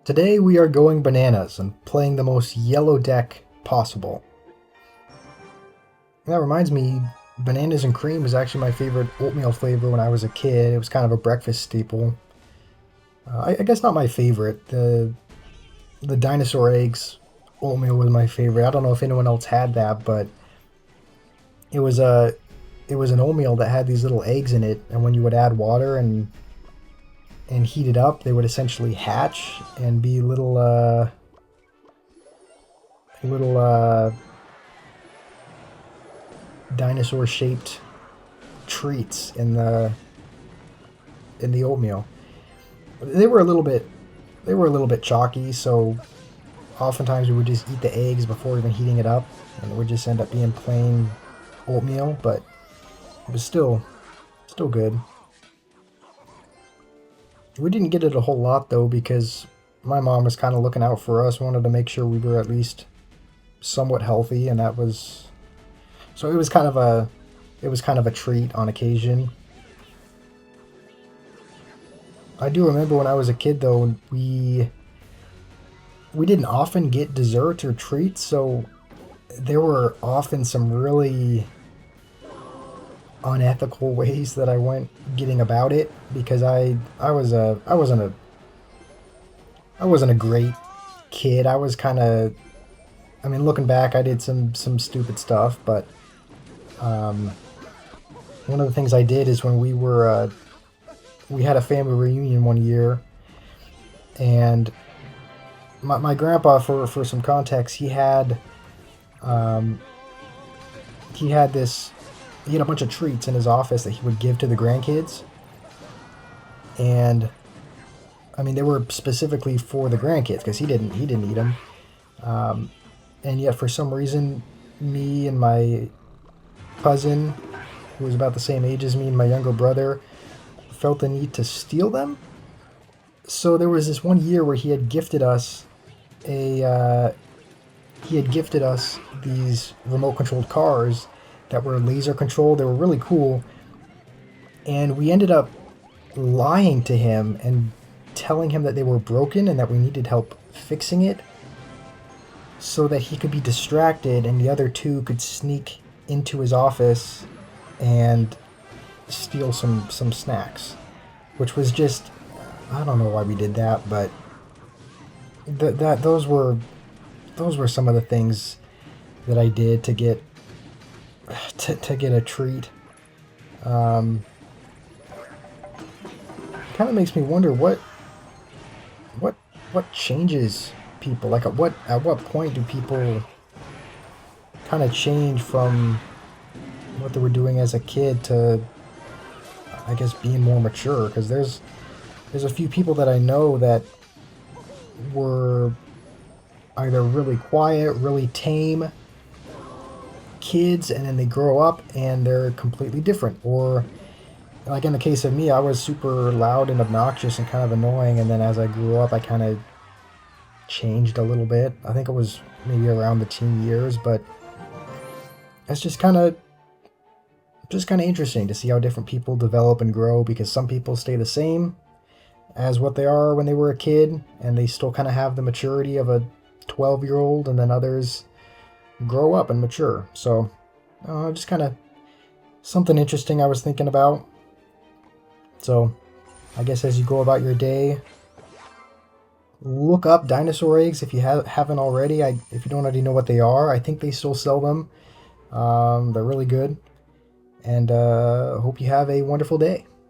Today we are going bananas and playing the most yellow deck possible. And that reminds me, bananas and cream is actually my favorite oatmeal flavor when I was a kid. It was kind of a breakfast staple. I guess not my favorite. The dinosaur eggs oatmeal was my favorite. I don't know if anyone else had that, but it was a it was an oatmeal that had these little eggs in it, and when you would add water and heat it up, they would essentially hatch and be little dinosaur shaped treats in the oatmeal. They were a little bit chalky, so oftentimes we would just eat the eggs before even heating it up, and it would just end up being plain oatmeal, but it was still good. We didn't get it a whole lot though because my mom was kind of looking out for us, wanted to make sure we were at least somewhat healthy, and that was so it was kind of a treat on occasion. I do remember when I was a kid though, we didn't often get dessert or treats, so there were often some really unethical ways that I went getting about it because I wasn't a great kid. I was kind of, I mean, looking back, I did some stupid stuff, but um, one of the things I did is when we had a family reunion one year, and my grandpa, for some context, um, he had this he had a bunch of treats in his office that he would give to the grandkids, and I mean they were specifically for the grandkids because he didn't eat them, and yet for some reason, me and my cousin, who was about the same age as me, and my younger brother felt the need to steal them. So there was this one year where a he had gifted us these remote controlled cars that were laser controlled. They were really cool, and we ended up lying to him and telling him that they were broken and that we needed help fixing it so that he could be distracted and the other two could sneak into his office and steal some snacks, which was just, I don't know why we did that, but those were some of the things that I did to get to get a treat. Um, Kind of makes me wonder what what changes people. Like at what point do people kind of change from what they were doing as a kid to, I guess, being more mature? Because there's a few people that I know that were either really quiet, really tame kids, and then they grow up and they're completely different. Or, like in the case of me, I was super loud and obnoxious and kind of annoying, and then as I grew up, I kind of changed a little bit. I think it was maybe around the teen years, but it's just kind of interesting to see how different people develop and grow because some people stay the same as what they are when they were a kid and they still kind of have the maturity of a 12-year-old, and then others grow up and mature. So, just kind of something interesting I was thinking about. So, I guess as you go about your day, look up dinosaur eggs if you haven't already. If you don't already know what they are, I think they still sell them. They're really good. And hope you have a wonderful day.